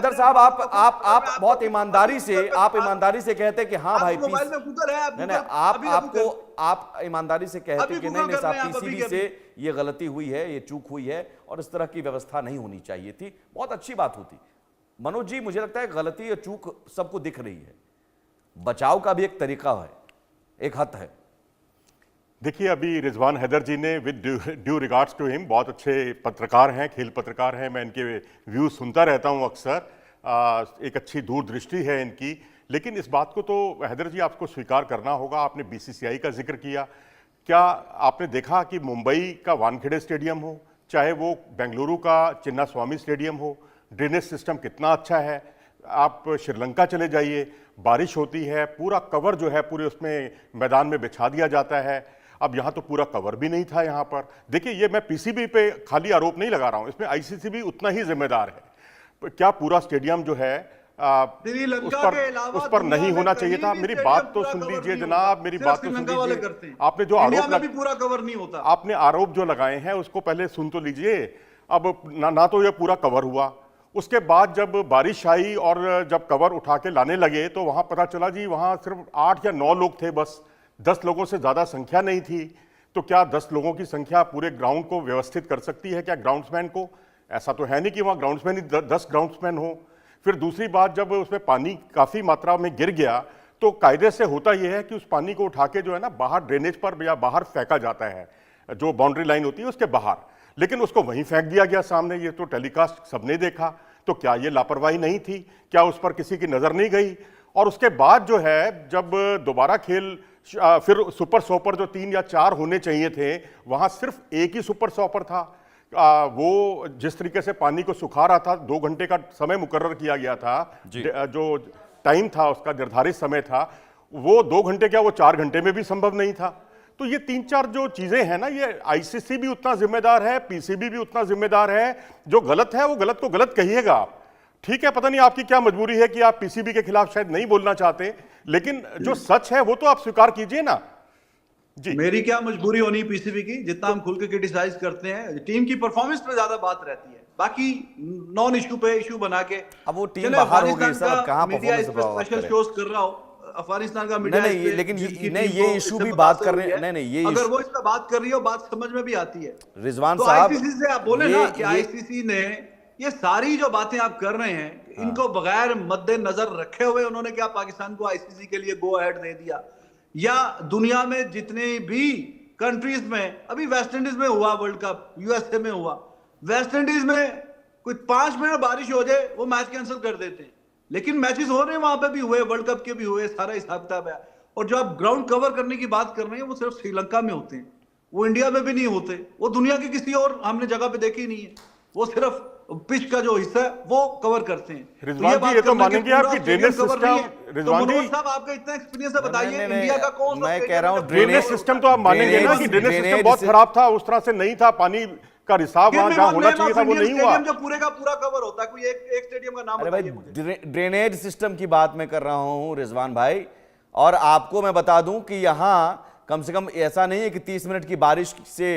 हैदर साहब, आप बहुत ईमानदारी से कहते कि हाँ भाई मोबाइल में गूगल है, नहीं नहीं, आप ईमानदारी से कहते कि नहीं नहीं साहब, पीसीबी से ये गलती हुई है, ये चूक हुई है और इस तरह की व्यवस्था नहीं होनी चाहिए थी, बहुत अच्छी बात होती। मनोज जी, मुझे लगता है गलती या चूक सबको दिख रही है, बचाव का भी एक तरीका है, एक हद है। देखिए, अभी रिजवान हैदर जी ने with due regards to him, बहुत अच्छे पत्रकार हैं, खेल पत्रकार हैं, मैं इनके व्यूज सुनता रहता हूं अक्सर, एक अच्छी दूरदृष्टि है इनकी। लेकिन इस बात को तो हैदर जी आपको स्वीकार करना होगा, आपने बीसीसीआई का जिक्र किया, क्या आपने देखा कि मुंबई का वानखेड़े स्टेडियम हो, चाहे वो बेंगलुरु का चिन्ना स्वामी स्टेडियम हो, ड्रेनेज सिस्टम कितना अच्छा है। आप श्रीलंका चले जाइए, बारिश होती है, पूरा कवर जो है पूरे उसमें मैदान में बिछा दिया जाता है। अब यहाँ तो पूरा कवर भी नहीं था यहाँ पर। देखिए, ये मैं पीसीबी पे खाली आरोप नहीं लगा रहा हूँ, इसमें आईसीसी भी उतना ही जिम्मेदार है। क्या पूरा स्टेडियम जो है उस पर नहीं होना चाहिए था? मेरी बात तो सुन लीजिए जनाब, मेरी बात तो सुन लीजिए। आपने जो आरोप पूरा कवर नहीं होता, आपने आरोप जो लगाए हैं उसको पहले सुन तो लीजिए। अब ना तो ये पूरा कवर हुआ, उसके बाद जब बारिश आई और जब कवर उठा के लाने लगे तो वहां पता चला जी वहां सिर्फ 8 या 9 लोग थे, बस 10 लोगों से ज्यादा संख्या नहीं थी। तो क्या 10 लोगों की संख्या पूरे ग्राउंड को व्यवस्थित कर सकती है क्या ग्राउंड्समैन को? ऐसा तो है नहीं कि वहां ग्राउंड्समैन ही 10 ग्राउंड्समैन हो। फिर दूसरी बात, जब उसमें पानी काफी मात्रा में गिर गया तो कायदे से होता यह है कि उस पानी को उठा के जो है ना बाहर ड्रेनेज पर या बाहर फेंका जाता है, जो बाउंड्री लाइन होती है उसके बाहर, लेकिन उसको वहीं फेंक दिया गया सामने। ये तो टेलीकास्ट सबने देखा। तो क्या ये लापरवाही नहीं थी? क्या उस पर किसी की नजर नहीं गई? और उसके बाद जो है जब दोबारा खेल, फिर सुपर सॉपर जो 3 या 4 होने चाहिए थे, वहां सिर्फ एक ही सुपर सॉपर था। वो जिस तरीके से पानी को सुखा रहा था, 2 घंटे का समय मुकर्रर किया गया था, जो टाइम था उसका निर्धारित समय था, वो 2 घंटे क्या वो 4 घंटे में भी संभव नहीं था। तो ये 3-4 जो चीजें हैं ना, ये आईसीसी भी उतना जिम्मेदार है, पीसीबी भी उतना जिम्मेदार है। जो गलत है वो गलत को गलत कहिएगा आप, ठीक है। पता नहीं आपकी क्या मजबूरी है कि आप पीसीबी के खिलाफ शायद नहीं बोलना चाहते, लेकिन जो सच है वो तो आप स्वीकार कीजिए ना जी। मेरी क्या मजबूरी होनी पीसीबी की? जितना हम खुल के क्रिटिसाइज करते हैं, टीम की परफॉर्मेंस पे ज्यादा बात रहती है, बाकी नॉन इशू पे इशू बना के। अब वो टीम बाहर हो गई सर, कहां परफॉर्मेंस स्पेशल शोज कर रहा हो अफगानिस्तान का मीडिया, नहीं, लेकिन ये इशू भी बात कर रहे हैं। नहीं, ये अगर वो इस पे बात कर रही हो, बात समझ में भी आती है। रिजवान तो साहब, आईसीसी से आप बोले ना कि आईसीसी ने ये सारी जो बातें आप कर रहे हैं, इनको बगैर मद्देनजर रखे हुए उन्होंने क्या पाकिस्तान को आईसीसी के लिए गो अहेड दे दिया? या दुनिया में जितने भी कंट्रीज में, अभी वेस्ट इंडीज में हुआ वर्ल्ड कप, यूएसए में हुआ, वेस्ट इंडीज में कोई 5 मिनट बारिश हो जाए वो मैच कैंसिल कर देते हैं, लेकिन मैचेस हो रहे हैं, वहां पे भी हुए, वर्ल्ड कप के भी हुए, सारा हिसाब किताब है। और जो आप ग्राउंड कवर करने की बात कर रहे हैं, वो सिर्फ श्रीलंका में होते हैं, वो इंडिया में भी नहीं होते, वो दुनिया की किसी और हमने जगह पे देखी नहीं है। वो सिर्फ पिच का जो हिस्सा है वो कवर करते हैं। रिजवान जी, ये तो मानेंगे आप कि ड्रेनेज सिस्टम, रिजवान जी साहब आपका इतना एक्सपीरियंस है, बताइए इंडिया का कौन सा? मैं कह रहा हूं ड्रेनेज सिस्टम तो आप मानेंगे ना कि ड्रेनेज सिस्टम बहुत खराब था, उस तरह से नहीं था, पानी का रिसाव वहां जहां होना चाहिए था वो नहीं हुआ। जो पूरे का पूरा कवर होता है, कोई एक स्टेडियम का नाम बताइए मुझे। ड्रेनेज सिस्टम की बात मैं कर रहा हूं रिजवान भाई, और आपको मैं बता दूं कि यहां कम से कम ऐसा नहीं है कि 30 मिनट की बारिश से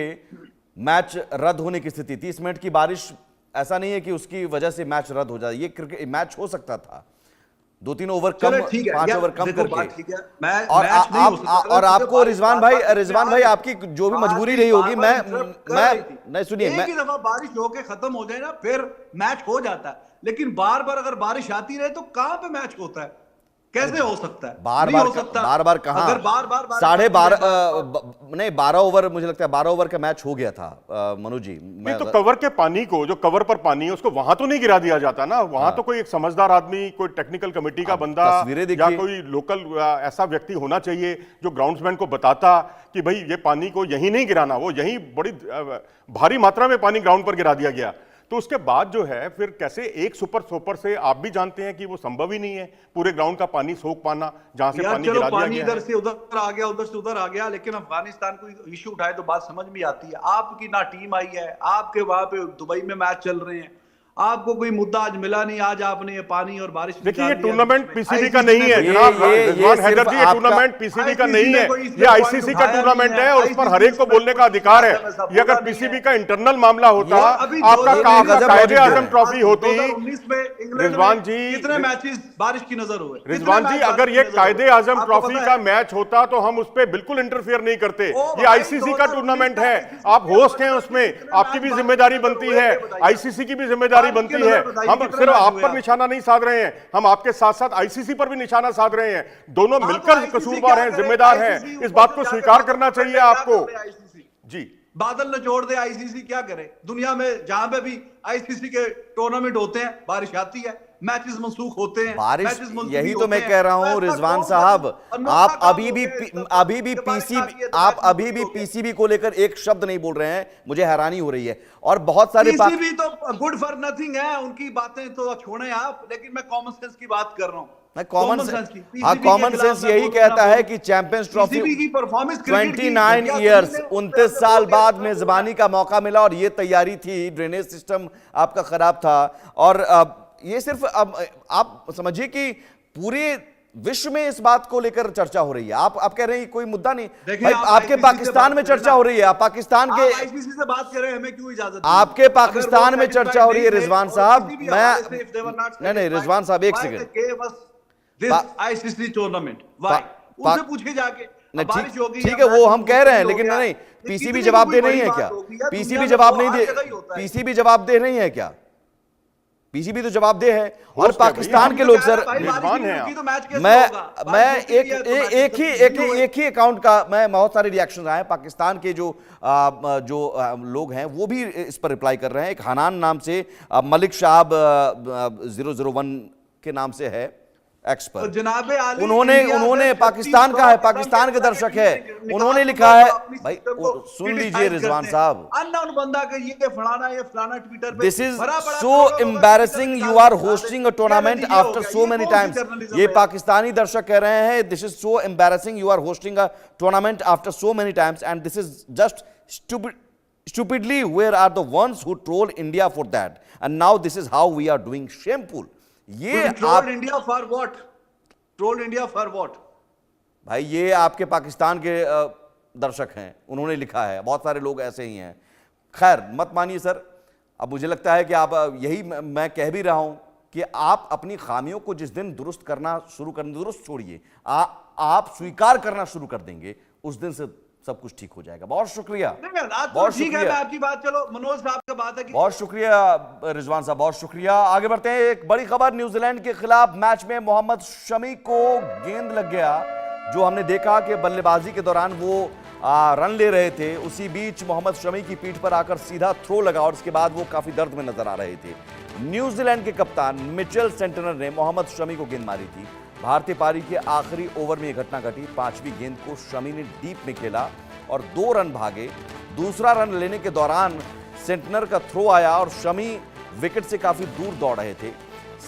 मैच रद्द होने की स्थिति, 30 मिनट की बारिश ऐसा नहीं है कि उसकी वजह से मैच रद्द हो जाए। ये क्रिकेट मैच हो सकता था, 2-3 ओवर कम, 5 ओवर कम करके। और आपको रिजवान भाई आपकी जो भी मजबूरी रही होगी, मैं सुनिए, एक ही दफा बारिश होके खत्म हो जाए ना, फिर मैच हो जाता है, लेकिर बार बार अगर बारिश आती रहे तो कहां पे मैच होता है? कैसे हो सकता है? बार बार कहां? अगर बार 12 ओवर, मुझे लगता है 12 ओवर का मैच हो गया था मनोज जी। नहीं तो कवर के पानी को, जो कवर पर पानी है उसको वहां तो नहीं गिरा दिया जाता ना, वहां तो कोई एक समझदार आदमी, कोई टेक्निकल कमेटी का बंदा या कोई लोकल ऐसा व्यक्ति होना चाहिए जो ग्राउंड्समैन को बताता कि भाई ये पानी को यहीं नहीं गिराना। वो यहीं बड़ी भारी मात्रा में पानी ग्राउंड पर गिरा दिया गया। तो उसके बाद जो है फिर कैसे एक सुपर सोपर से, आप भी जानते हैं कि वो संभव ही नहीं है पूरे ग्राउंड का पानी सोख पाना, जहां से पानी गिरा दिया गया। इधर से उधर आ गया, उधर से उधर आ गया, लेकिन अफगानिस्तान को इश्यू उठाए तो बात समझ में आती है। आपकी ना टीम आई है, आपके वहां पे दुबई में मैच चल रहे हैं, आपको कोई मुद्दा आज मिला नहीं, आज आपने ये पानी और बारिश देखिए ये निकाल दिया टूर्नामेंट बीच में। पीसीबी का ICC नहीं है ने जनाब ये रिजवान हैदर सिर्फ जी, ये आपका- टूर्नामेंट पीसीबी का ICC नहीं ने है, कोई इसमें ये पॉइंट आईसीसी का उठाया टूर्नामेंट नहीं है है। और उस पर हर एक को ICC बोलने का कोई अधिकार है। ऐसा ये अगर बोला नहीं पीसीबी है। का इंटरनल मामला होता, अभी आपका 2019 कायदे गजब आजम लॉजिक ट्रॉफी होती। 2019 में इंग्लैंड रिजवान में जी, कितने मैचेस बारिश की नजर हुए? रिजवान कितने जी, मैच अगर बारिश ये की नजर कायदे हुए? आजम आपको ट्रॉफी पता का है? मैच होता तो हम उस पर बिल्कुल इंटरफेयर नहीं करते। ओ ये भाई, आईसीसी का 2019 टूर्नामेंट है, ICC आप होस्ट हैं उसमें, कितने आपकी भी मैच जिम्मेदारी बारिश बनती हुए? है, ये बताइए। आईसीसी की भी जिम्मेदारी बारिश की बनती है। नजर बताइए, हम कितने सिर्फ मैच आप हुए पर आप? निशाना नहीं साध रहे हैं, हम आपके साथ साथ आईसीसी पर भी निशाना साध रहे हैं। दोनों हाँ, तो मिलकर ICC कसूरवार क्या हैं, करे? जिम्मेदार हैं। ICC इस बात को ऊपर से स्वीकार जाके करना बादल चाहिए क्या आपको। कर रहे हैं ICC? जी बादल निचोड़ दे, आईसीसी क्या करे? दुनिया में जहां पे भी आईसीसी के टूर्नामेंट होते हैं, बारिश आती है, मैचेस मनसूख होते हैं, बारिश, मैचेस मुलतवी यही तो होते मैं हैं। कह रहा तो हूं ऐसा रिजवान कौन सा साहब, अनोखा आप काम अभी हो भी गया इसका अभी भी कि बारिश पीसीबी आती है तो आप मैच अभी भी मुलतवी हो गया। पीसीबी को लेकर एक शब्द नहीं बोल रहे हैं, मुझे हैरानी हो रही है। और बहुत सारे पीसीबी तो गुड फॉर नथिंग है, उनकी बातें तो छोड़ें आप, लेकिन मैं कॉमन सेंस की बात कर रहा हूं। कॉमन सेंस सेंस, की हाँ, PCB के कॉमन खिलाफ सेंस मैं यही बोलूं ना कहता है बोलूं। कि चैंपियंस ट्रॉफी पीसीबी की परफॉर्मेंस क्रिकेट की 29 दुनिया ईयर्स, ने 29 साल हो बाद गया, मेजबानी का मौका मिला और ये तैयारी थी, ड्रेनेज सिस्टम आपका खराब था। और ये सिर्फ अब आप समझिए कि पूरे विश्व में इस बात को लेकर चर्चा हो रही है। आप कह रहे हैं कोई मुद्दा नहीं, देखिए, भाई आप आपके ICC से पाकिस्तान बात में करें चर्चा ना। हो रही है, आप पाकिस्तान के आईसीसी से बात करें, हमें क्यों इजाजत दी? आपके अगर वो पाकिस्तान में satisfied चर्चा हो रही है नहीं थे रिजवान और साहब। किसी भी मैं हवाले से if they were not नहीं satisfied, रिजवान साहब एक why second, they gave us this पा- ICC tournament? Why? पा- उनसे पूछे जाके। नहीं, अब बारिश होगी ठीक या है, वो मैच हम कह रहे हैं, हो लेकिन गया, नहीं, ये पीसीबी कितनी जवाब कोई दे बड़ी नहीं है बात क्या? होगी यार, पीसीबी दुनिया में जवाब तो नहीं हर दे, जगह ही होता है। पीसीबी जवाब दे नहीं है क्या? पीसीबी तो जवाब दे है। और होस्ट है भैया, पाकिस्तान हम के तो लोग कह रहे सर, हैं, भाई, बारिश मेजबान ही नहीं हैं रुकी तो मैच कैसे मैं होगा? मैं बारिश एक रुकी है तो मैच एक कैसे ही होगा? एक ही अकाउंट का, मैं बहुत सारे रिएक्शन आए पाकिस्तान के जो लोग हैं वो भी इस पर रिप्लाई कर रहे हैं। एक हनान नाम से मलिक शाहब 001 के नाम से है एक्स तो पर, जनाबे आली उन्होंने इंडिया से पाकिस्तान का है, पाकिस्तान के दर्शक है, उन्होंने लिखा है, भाई सुन लीजिए रिजवान साहब, अननोन बंदा का ये फलाना ट्विटर पे दिस इज बड़ा बड़ा सो करोड़ों लोग एम्बैरेसिंग, ट्विटर यू पे आर डाल होस्टिंग देते अ हैं। टूर्नामेंट ये हो आफ्टर गया, सो ये मेनी कौन सी टाइम्स। जर्नलिज्म ये है? पाकिस्तानी दर्शक कह रहे हैं, this is so embarrassing, you are hosting a tournament after so many times and this is just stupidly, where are the ones who troll India for that, and now this is how we are doing, shameful। ये आप troll India for what? Troll India for what? भाई ये आपके पाकिस्तान के दर्शक हैं, उन्होंने लिखा है, बहुत सारे लोग ऐसे ही हैं। खैर मत मानिए सर, अब मुझे लगता है कि आप यही मैं कह भी रहा हूं कि आप अपनी खामियों को जिस दिन दुरुस्त करना शुरू कर, दुरुस्त छोड़िए, आप स्वीकार करना शुरू कर देंगे, उस दिन से सब कुछ ठीक हो जाएगा। बहुत शुक्रिया, बहुत ठीक है, मैं शुक्रिया, आपकी बात, चलो मनोज साहब का बात है कि बहुत शुक्रिया रिजवान साहब, बहुत शुक्रिया। आगे बढ़ते हैं, एक बड़ी खबर, न्यूजीलैंड के खिलाफ मैच में मोहम्मद शमी को गेंद लग गया। जो हमने देखा कि बल्लेबाजी के दौरान वो रन ले रहे थे, उसी बीच मोहम्मद शमी की पीठ पर आकर सीधा थ्रो लगा और उसके बाद वो काफी दर्द में नजर आ रहे थे। न्यूजीलैंड के कप्तान मिचेल सेंटनर ने मोहम्मद शमी को गेंद मारी थी। भारतीय पारी के आखिरी ओवर में यह घटना घटी। 5वीं गेंद को शमी ने डीप में खेला और 2 रन भागे। दूसरा रन लेने के दौरान सेंटनर का थ्रो आया और शमी विकेट से काफी दूर दौड़ रहे थे।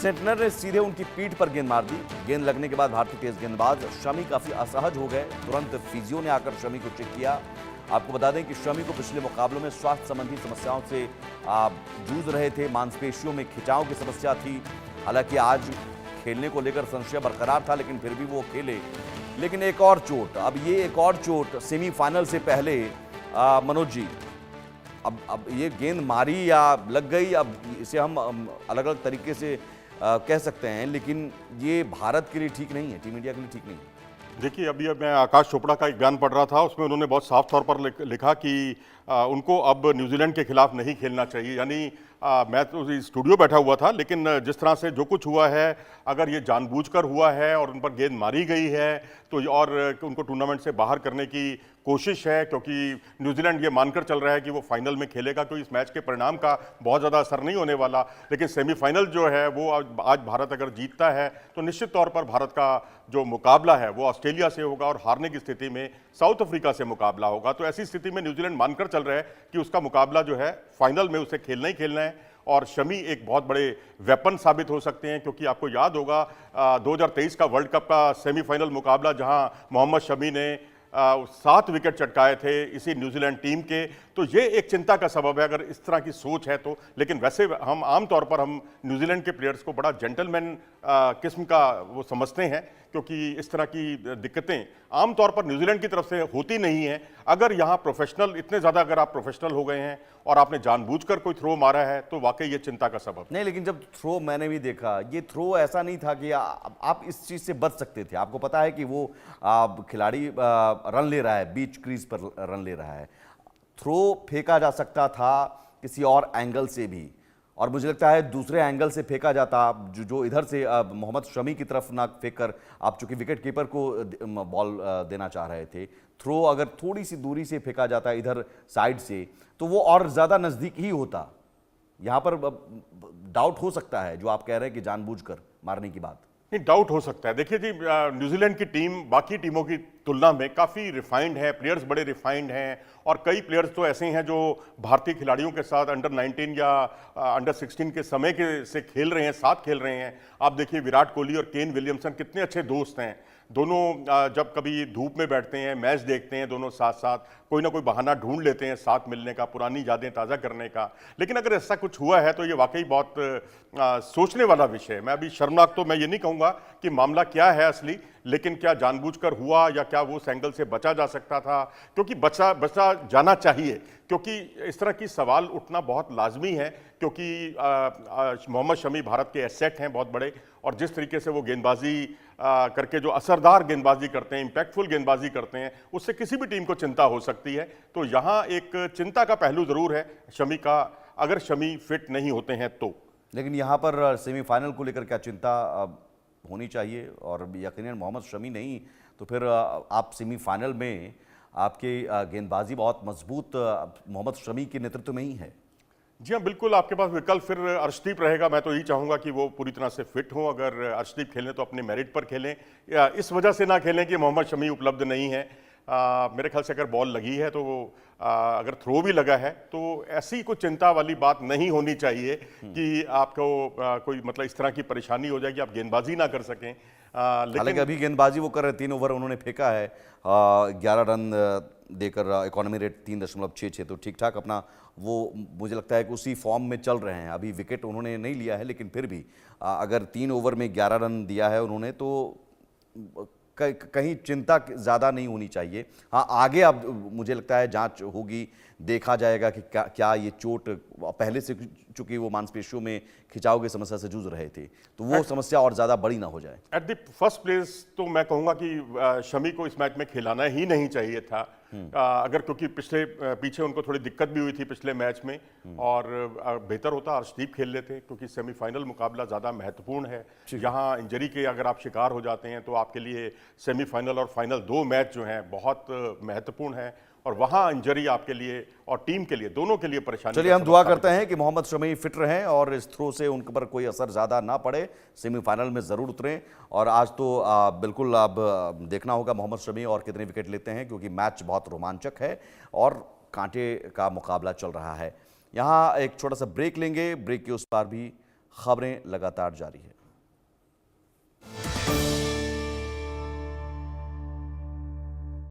सेंटनर ने सीधे उनकी पीठ पर गेंद मार दी। गेंद लगने के बाद भारतीय तेज गेंदबाज शमी काफी असहज हो गए। तुरंत फिजियो ने आकर शमी को चेक किया। आपको बता दें कि शमी को पिछले मुकाबलों में स्वास्थ्य संबंधी समस्याओं से जूझ रहे थे। मांसपेशियों में खिंचाव की समस्या थी। हालांकि आज खेलने को लेकर संशय बरकरार था, लेकिन फिर भी वो खेले। लेकिन एक और चोट, अब ये एक और चोट सेमीफाइनल से पहले मनोज जी, अब ये गेंद मारी या लग गई, अब इसे हम अलग अलग तरीके से कह सकते हैं, लेकिन ये भारत के लिए ठीक नहीं है, टीम इंडिया के लिए ठीक नहीं है। देखिए, अभी अब मैं आकाश चोपड़ा का एक बयान पढ़ रहा था, उसमें उन्होंने बहुत साफ तौर पर लिखा कि उनको अब न्यूजीलैंड के खिलाफ नहीं खेलना चाहिए। यानी मैं तो स्टूडियो बैठा हुआ था, लेकिन जिस तरह से जो कुछ हुआ है, अगर ये जानबूझकर हुआ है और उन पर गेंद मारी गई है तो और उनको टूर्नामेंट से बाहर करने की कोशिश है, क्योंकि न्यूजीलैंड ये मानकर चल रहा है कि वो फाइनल में खेलेगा, क्योंकि इस मैच के परिणाम का बहुत ज़्यादा असर नहीं होने वाला। लेकिन सेमीफाइनल जो है वो आज भारत अगर जीतता है तो निश्चित तौर पर भारत का जो मुकाबला है वो ऑस्ट्रेलिया से होगा और हारने की स्थिति में साउथ अफ्रीका से मुकाबला होगा। तो ऐसी स्थिति में न्यूजीलैंड मानकर चल रहा है कि उसका मुकाबला जो है फाइनल में उसे खेलना ही खेलना है और शमी एक बहुत बड़े वेपन साबित हो सकते हैं। क्योंकि आपको याद होगा 2023 का वर्ल्ड कप का सेमीफाइनल मुकाबला जहां मोहम्मद शमी ने 7 विकेट चटकाए थे इसी न्यूजीलैंड टीम के, तो ये एक चिंता का सबब है अगर इस तरह की सोच है तो। लेकिन वैसे हम आमतौर पर हम न्यूजीलैंड के प्लेयर्स को बड़ा जेंटलमैन किस्म का वो समझते हैं, क्योंकि इस तरह की दिक्कतें आमतौर पर न्यूजीलैंड की तरफ से होती नहीं है। अगर यहाँ प्रोफेशनल इतने ज़्यादा अगर आप प्रोफेशनल हो गए हैं और आपने जानबूझकर कोई थ्रो मारा है तो वाकई ये चिंता का सबब। नहीं, लेकिन जब थ्रो मैंने भी देखा, ये थ्रो ऐसा नहीं था कि आप इस चीज़ से बच सकते थे। आपको पता है कि वो खिलाड़ी रन ले रहा है, बीच क्रीज पर रन ले रहा है। थ्रो फेंका जा सकता था किसी और एंगल से भी, और मुझे लगता है दूसरे एंगल से फेंका जाता, जो इधर से मोहम्मद शमी की तरफ ना फेंक कर आप चूंकि विकेट कीपर को बॉल देना चाह रहे थे, थ्रो अगर थोड़ी सी दूरी से फेंका जाता इधर साइड से तो वो और ज़्यादा नज़दीक ही होता। यहाँ पर डाउट हो सकता है जो आप कह रहे हैं कि जानबूझकर मारने की बात। नहीं, डाउट हो सकता है। देखिए जी, न्यूजीलैंड की टीम बाकी टीमों की तुलना में काफ़ी रिफाइंड है, प्लेयर्स बड़े रिफाइंड हैं, और कई प्लेयर्स तो ऐसे हैं जो भारतीय खिलाड़ियों के साथ अंडर 19 या अंडर 16 के समय के से खेल रहे हैं, साथ खेल रहे हैं। आप देखिए विराट कोहली और केन विलियमसन कितने अच्छे दोस्त हैं। दोनों जब कभी धूप में बैठते हैं, मैच देखते हैं, दोनों साथ साथ कोई ना कोई बहाना ढूंढ लेते हैं साथ मिलने का, पुरानी यादें ताज़ा करने का। लेकिन अगर ऐसा कुछ हुआ है तो ये वाकई बहुत सोचने वाला विषय है। मैं अभी शर्मनाक तो मैं ये नहीं कहूँगा कि मामला क्या है असली, लेकिन क्या जानबूझकर हुआ या क्या वो उस एंगल से बचा जा सकता था, क्योंकि बचा जाना चाहिए, क्योंकि इस तरह की सवाल उठना बहुत लाजमी है, क्योंकि मोहम्मद शमी भारत के एसेट हैं बहुत बड़े, और जिस तरीके से वो गेंदबाजी करके जो असरदार गेंदबाजी करते हैं, इंपैक्टफुल गेंदबाजी करते हैं, उससे किसी भी टीम को चिंता हो सकती है। तो यहाँ एक चिंता का पहलू जरूर है शमी का, अगर शमी फिट नहीं होते हैं तो। लेकिन यहाँ पर सेमीफाइनल को लेकर क्या चिंता होनी चाहिए, और यकीनन मोहम्मद शमी नहीं तो फिर आप सेमीफाइनल में आपके गेंदबाजी बहुत मजबूत मोहम्मद शमी के नेतृत्व में ही है। जी हाँ, बिल्कुल आपके पास विकल्प फिर अर्शदीप रहेगा। मैं तो यही चाहूँगा कि वो पूरी तरह से फिट हों। अगर अर्शदीप खेलें तो अपने मेरिट पर खेलें, या इस वजह से ना खेलें कि मोहम्मद शमी उपलब्ध नहीं है। मेरे ख्याल से अगर बॉल लगी है तो अगर थ्रो भी लगा है तो ऐसी कोई चिंता वाली बात नहीं होनी चाहिए कि आपको कोई मतलब इस तरह की परेशानी हो जाए कि आप गेंदबाजी ना कर सकें। हालांकि अभी गेंदबाजी वो कर रहे, 3 ओवर उन्होंने फेंका है, 11 रन देकर इकोनॉमी रेट 3.66, तो ठीक ठाक अपना वो मुझे लगता है कि उसी फॉर्म में चल रहे हैं। अभी विकेट उन्होंने नहीं लिया है, लेकिन फिर भी अगर 3 ओवर में 11 रन दिया है उन्होंने तो कहीं चिंता ज़्यादा नहीं होनी चाहिए। हाँ, आगे अब मुझे लगता है जांच होगी, देखा जाएगा कि क्या ये चोट पहले से, चूंकि वो मांसपेशियों में खिंचाव की समस्या से जूझ रहे थे, तो वो समस्या और ज़्यादा बड़ी ना हो जाए। एट द फर्स्ट प्लेस तो मैं कहूँगा कि शमी को इस मैच में खिलाना ही नहीं चाहिए था। अगर क्योंकि पीछे उनको थोड़ी दिक्कत भी हुई थी पिछले मैच में, और बेहतर होता अर्शदीप खेल लेते, क्योंकि सेमीफाइनल मुकाबला ज़्यादा महत्वपूर्ण है। यहाँ इंजरी के अगर आप शिकार हो जाते हैं तो आपके लिए सेमीफाइनल और फाइनल 2 मैच जो हैं बहुत महत्वपूर्ण है, और वहाँ इंजरी आपके लिए और टीम के लिए, दोनों के लिए परेशानी। चलिए हम दुआ करते हैं कि मोहम्मद शमी फिट रहें और इस थ्रो से उन पर कोई असर ज़्यादा ना पड़े, सेमीफाइनल में ज़रूर उतरें। और आज तो बिल्कुल अब देखना होगा मोहम्मद शमी और कितने विकेट लेते हैं, क्योंकि मैच बहुत रोमांचक है और कांटे का मुकाबला चल रहा है। यहाँ एक छोटा सा ब्रेक लेंगे, ब्रेक के उस पार भी खबरें लगातार जारी है।